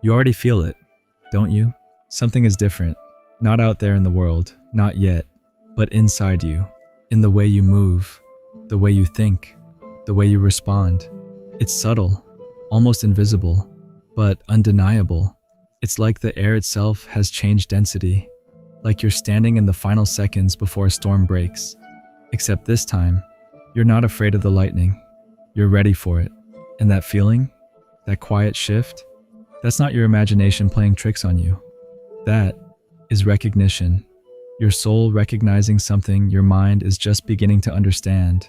You already feel it, don't you? Something is different. Not out there in the world, not yet, but inside you, in the way you move, the way you think, the way you respond. It's subtle, almost invisible, but undeniable. It's like the air itself has changed density, like you're standing in the final seconds before a storm breaks. Except this time, you're not afraid of the lightning. You're ready for it. And that feeling, that quiet shift, that's not your imagination playing tricks on you. That is recognition. Your soul recognizing something your mind is just beginning to understand,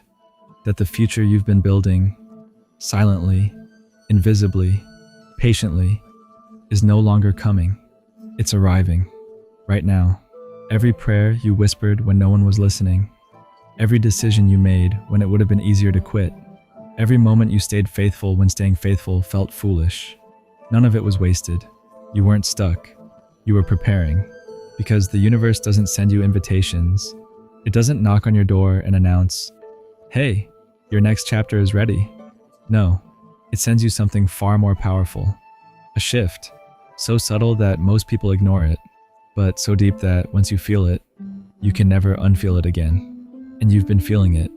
that the future you've been building, silently, invisibly, patiently, is no longer coming. It's arriving, right now. Every prayer you whispered when no one was listening, every decision you made when it would have been easier to quit, every moment you stayed faithful when staying faithful felt foolish. None of it was wasted. You weren't stuck. You were preparing. Because the universe doesn't send you invitations. It doesn't knock on your door and announce, "Hey, your next chapter is ready." No, it sends you something far more powerful. A shift, so subtle that most people ignore it, but so deep that once you feel it, you can never unfeel it again. And you've been feeling it,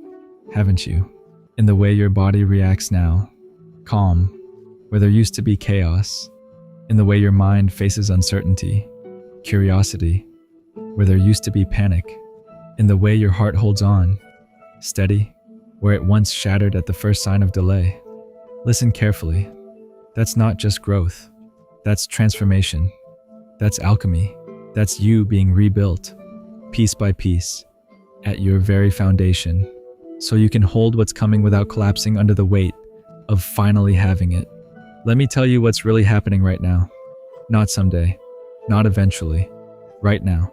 haven't you? In the way your body reacts now, calm, where there used to be chaos. In the way your mind faces uncertainty, curiosity, where there used to be panic. In the way your heart holds on, steady, where it once shattered at the first sign of delay. Listen carefully. That's not just growth. That's transformation. That's alchemy. That's you being rebuilt, piece by piece, at your very foundation, so you can hold what's coming without collapsing under the weight of finally having it. Let me tell you what's really happening right now. Not someday, not eventually, right now.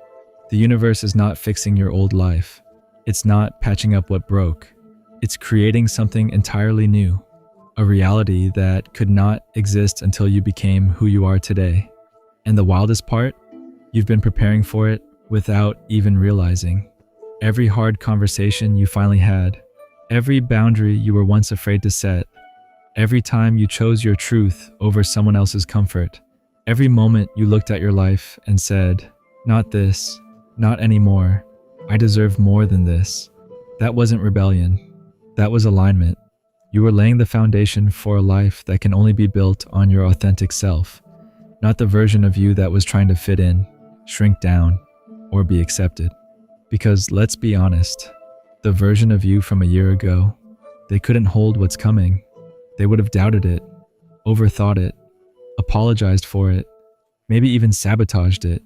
The universe is not fixing your old life. It's not patching up what broke. It's creating something entirely new, a reality that could not exist until you became who you are today. And the wildest part, you've been preparing for it without even realizing. Every hard conversation you finally had, every boundary you were once afraid to set, every time you chose your truth over someone else's comfort, every moment you looked at your life and said, "Not this, not anymore. I deserve more than this." That wasn't rebellion. That was alignment. You were laying the foundation for a life that can only be built on your authentic self, not the version of you that was trying to fit in, shrink down, or be accepted. Because let's be honest, the version of you from a year ago, they couldn't hold what's coming. They would have doubted it, overthought it, apologized for it, maybe even sabotaged it,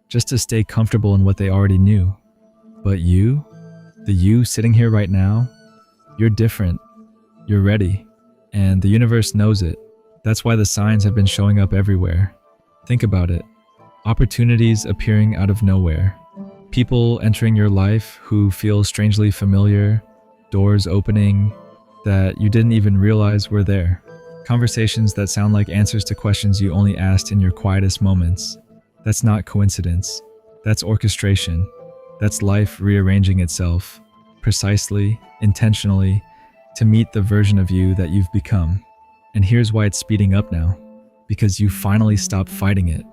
just to stay comfortable in what they already knew. But you, the you sitting here right now, you're different. You're ready. And the universe knows it. That's why the signs have been showing up everywhere. Think about it. Opportunities appearing out of nowhere. People entering your life who feel strangely familiar. Doors opening that you didn't even realize were there. Conversations that sound like answers to questions you only asked in your quietest moments. That's not coincidence. That's orchestration. That's life rearranging itself, precisely, intentionally, to meet the version of you that you've become. And here's why it's speeding up now. Because you finally stopped fighting it.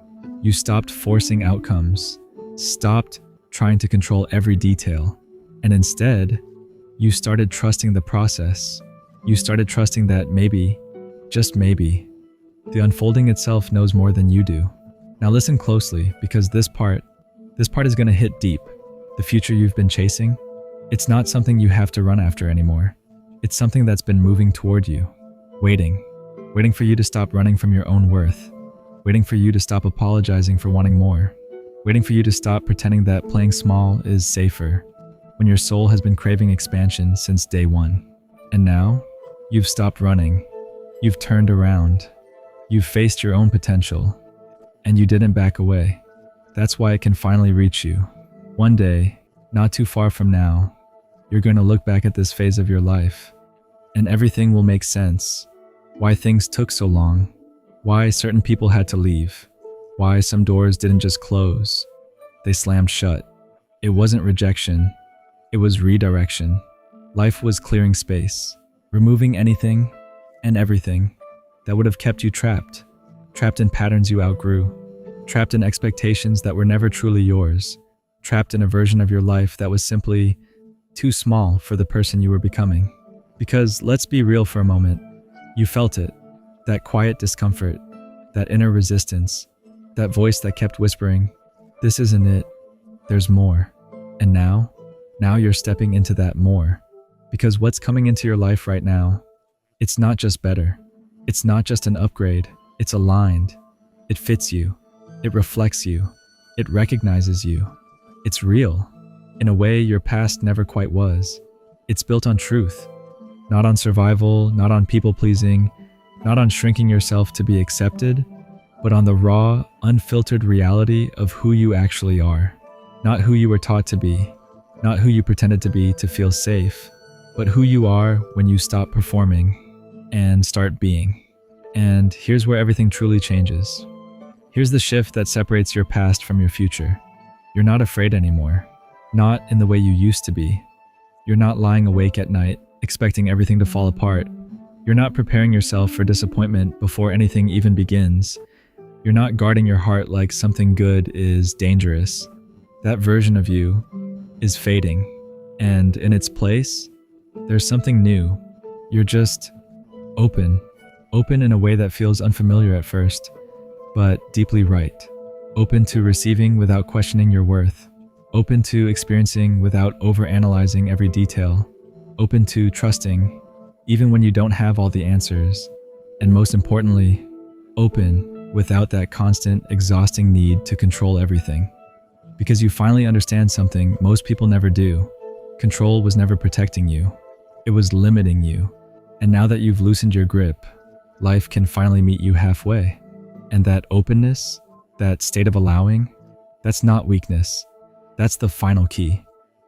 You stopped forcing outcomes, stopped trying to control every detail, and instead, you started trusting the process. You started trusting that maybe, just maybe, the unfolding itself knows more than you do. Now listen closely, because this part is going to hit deep. The future you've been chasing, it's not something you have to run after anymore. It's something that's been moving toward you, waiting for you to stop running from your own worth, waiting for you to stop apologizing for wanting more, waiting for you to stop pretending that playing small is safer, when your soul has been craving expansion since day one. And now, you've stopped running, you've turned around, you've faced your own potential, and you didn't back away. That's why it can finally reach you. One day, not too far from now, you're going to look back at this phase of your life, and everything will make sense. Why things took so long, why certain people had to leave, why some doors didn't just close, they slammed shut. It wasn't rejection, it was redirection. Life was clearing space, removing anything and everything that would have kept you trapped. trapped in patterns you outgrew, trapped in expectations that were never truly yours, trapped in a version of your life that was simply too small for the person you were becoming. Because let's be real for a moment, you felt it, that quiet discomfort, that inner resistance, that voice that kept whispering, "This isn't it, there's more." And now you're stepping into that more. Because what's coming into your life right now, it's not just better. It's not just an upgrade. It's aligned. It fits you. It reflects you. It recognizes you. It's real, in a way your past never quite was. It's built on truth, not on survival, not on people-pleasing, not on shrinking yourself to be accepted, but on the raw, unfiltered reality of who you actually are. Not who you were taught to be, not who you pretended to be to feel safe, but who you are when you stop performing and start being. And here's where everything truly changes. Here's the shift that separates your past from your future. You're not afraid anymore, not in the way you used to be. You're not lying awake at night, expecting everything to fall apart. You're not preparing yourself for disappointment before anything even begins. You're not guarding your heart like something good is dangerous. That version of you is fading, and in its place, there's something new. You're just open in a way that feels unfamiliar at first, but deeply right. Open to receiving without questioning your worth. Open to experiencing without overanalyzing every detail. Open to trusting, even when you don't have all the answers. And most importantly, open without that constant, exhausting need to control everything. Because you finally understand something most people never do. Control was never protecting you. It was limiting you. And now that you've loosened your grip, life can finally meet you halfway. And that openness, that state of allowing, that's not weakness. That's the final key.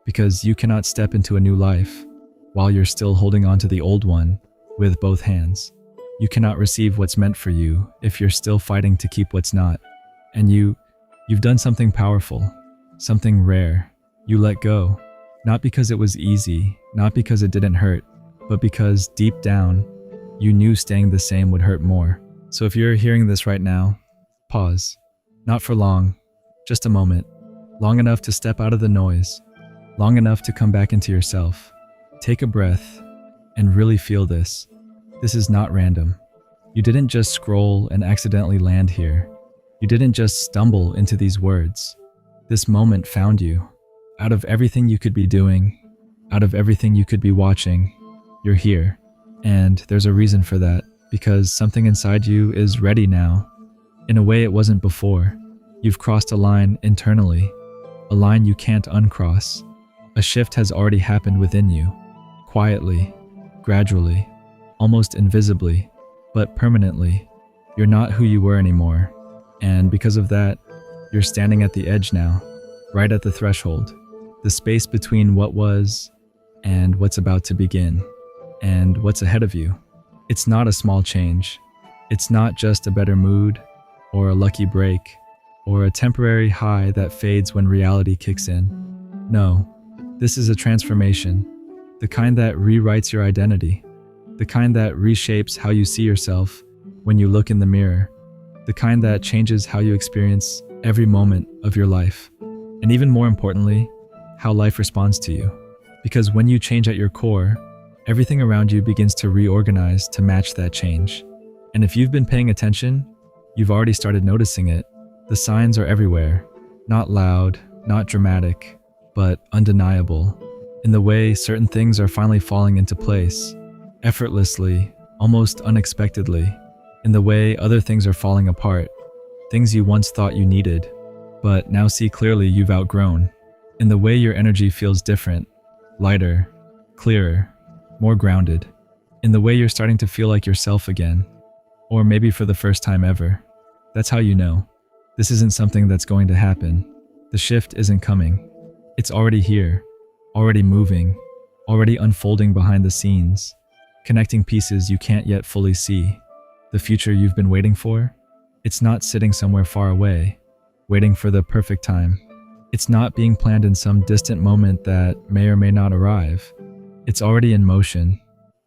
Because you cannot step into a new life while you're still holding on to the old one with both hands. You cannot receive what's meant for you if you're still fighting to keep what's not. And you've done something powerful, something rare. You let go, not because it was easy, not because it didn't hurt, but because deep down, you knew staying the same would hurt more. So if you're hearing this right now, pause. Not for long, just a moment. Long enough to step out of the noise. Long enough to come back into yourself. Take a breath and really feel this. This is not random. You didn't just scroll and accidentally land here. You didn't just stumble into these words. This moment found you. Out of everything you could be doing, out of everything you could be watching, you're here. And there's a reason for that, because something inside you is ready now. In a way it wasn't before. You've crossed a line internally, a line you can't uncross. A shift has already happened within you, quietly, gradually, almost invisibly, but permanently. You're not who you were anymore. And because of that, you're standing at the edge now, right at the threshold, the space between what was and what's about to begin, and what's ahead of you. It's not a small change. It's not just a better mood, or a lucky break, or a temporary high that fades when reality kicks in. No, this is a transformation, the kind that rewrites your identity, the kind that reshapes how you see yourself when you look in the mirror, the kind that changes how you experience every moment of your life, and even more importantly, how life responds to you. Because when you change at your core, everything around you begins to reorganize to match that change. And if you've been paying attention, you've already started noticing it. The signs are everywhere, not loud, not dramatic, but undeniable, in the way certain things are finally falling into place, effortlessly, almost unexpectedly, in the way other things are falling apart, things you once thought you needed, but now see clearly you've outgrown, in the way your energy feels different, lighter, clearer, more grounded, in the way you're starting to feel like yourself again, or maybe for the first time ever. That's how you know. This isn't something that's going to happen. The shift isn't coming. It's already here, already moving, already unfolding behind the scenes, connecting pieces you can't yet fully see. The future you've been waiting for? It's not sitting somewhere far away, waiting for the perfect time. It's not being planned in some distant moment that may or may not arrive. It's already in motion,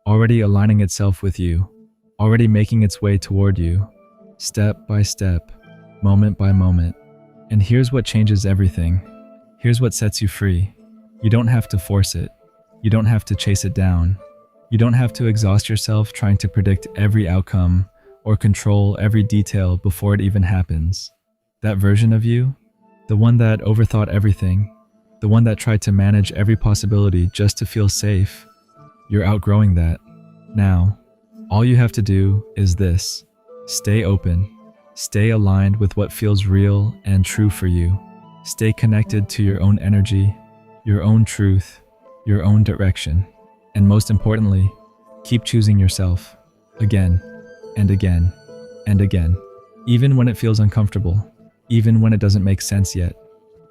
already aligning itself with you, already making its way toward you. step by step, moment by moment. And here's what changes everything. Here's what sets you free. You don't have to force it. You don't have to chase it down. You don't have to exhaust yourself trying to predict every outcome or control every detail before it even happens. That version of you, the one that overthought everything, the one that tried to manage every possibility just to feel safe, you're outgrowing that. Now, all you have to do is this: stay open, stay aligned with what feels real and true for you, stay connected to your own energy, your own truth, your own direction, and most importantly, keep choosing yourself again and again and again, even when it feels uncomfortable, even when it doesn't make sense yet,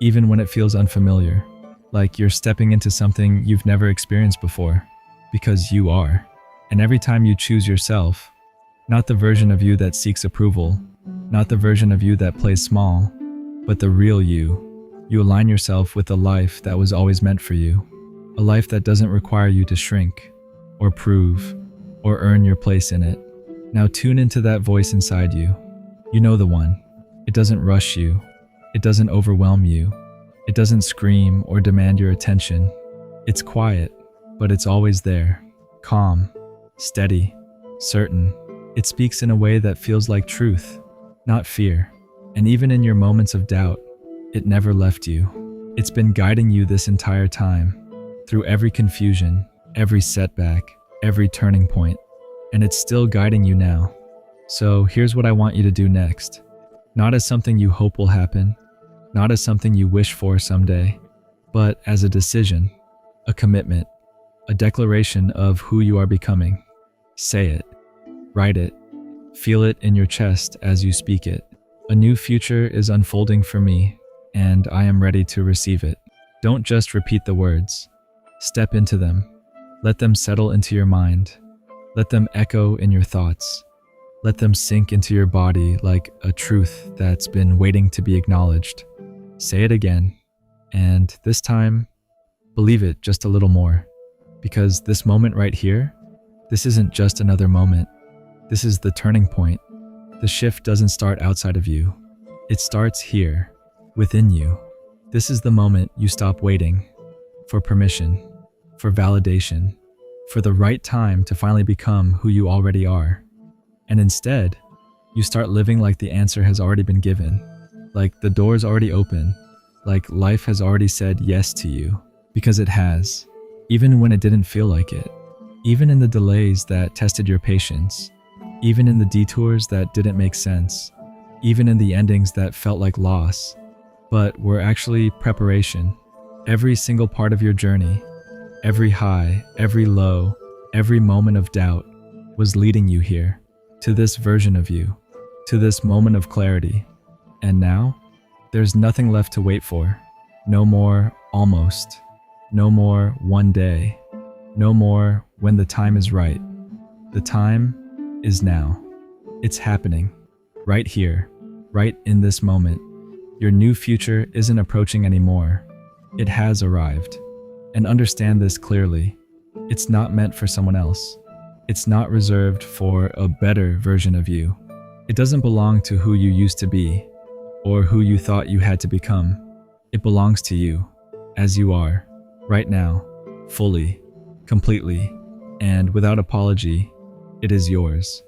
even when it feels unfamiliar, like you're stepping into something you've never experienced before, because you are. And every time you choose yourself, not the version of you that seeks approval, not the version of you that plays small, but the real you, you align yourself with a life that was always meant for you, a life that doesn't require you to shrink, or prove, or earn your place in it. Now tune into that voice inside you. You know the one. It doesn't rush you. It doesn't overwhelm you. It doesn't scream or demand your attention. It's quiet, but it's always there. Calm, steady, certain. It speaks in a way that feels like truth, not fear. And even in your moments of doubt, it never left you. It's been guiding you this entire time, through every confusion, every setback, every turning point. And it's still guiding you now. So here's what I want you to do next. Not as something you hope will happen, not as something you wish for someday, but as a decision, a commitment, a declaration of who you are becoming. Say it, write it, feel it in your chest as you speak it. A new future is unfolding for me, and I am ready to receive it. Don't just repeat the words. Step into them. Let them settle into your mind. Let them echo in your thoughts. Let them sink into your body like a truth that's been waiting to be acknowledged. Say it again, and this time, believe it just a little more. Because this moment right here, this isn't just another moment. This is the turning point. The shift doesn't start outside of you. It starts here, within you. This is the moment you stop waiting for permission, for validation, for the right time to finally become who you already are. And instead, you start living like the answer has already been given, like the door's already open, like life has already said yes to you, because it has, even when it didn't feel like it, even in the delays that tested your patience, even in the detours that didn't make sense, even in the endings that felt like loss, but were actually preparation. Every single part of your journey, every high, every low, every moment of doubt was leading you here, to this version of you, to this moment of clarity. And now, there's nothing left to wait for. No more almost. No more one day. No more when the time is right. The time is now. It's happening. Right here. Right in this moment. Your new future isn't approaching anymore. It has arrived. And understand this clearly. It's not meant for someone else. It's not reserved for a better version of you. It doesn't belong to who you used to be, or who you thought you had to become. It belongs to you, as you are, right now, fully, completely, and without apology. It is yours.